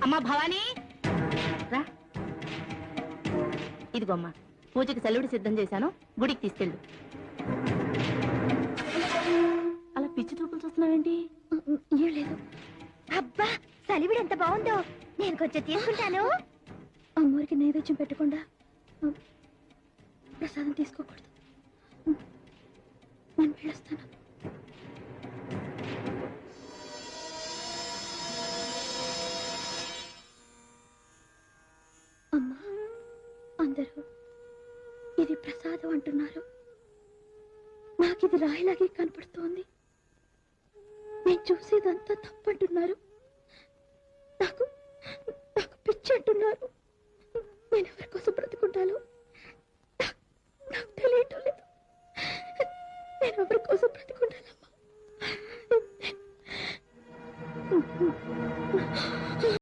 అమ్మా భవానీ రా. ఇదిగోమ్మా పూజకి సెలవుడి సిద్ధం చేశాను, గుడికి తీసుకెళ్ళు. అలా పిచ్చి చూపులు చూస్తున్నావేంటి? ఏం లేదు. అబ్బా సలివిడి ఎంత బాగుందో, నేను కొంచెం తీసుకుంటాను. అమ్మవారికి నైవేద్యం పెట్టకుండా ప్రసాదం తీసుకోకూడదు. నేను వెళ్ళొస్తాను. అమ్మా అందరూ ఇది ప్రసాదం అంటున్నారు, నాకు ఇది రాయిలాగే కనపడుతోంది. నేను చూసేదంతా తప్పంటున్నారు.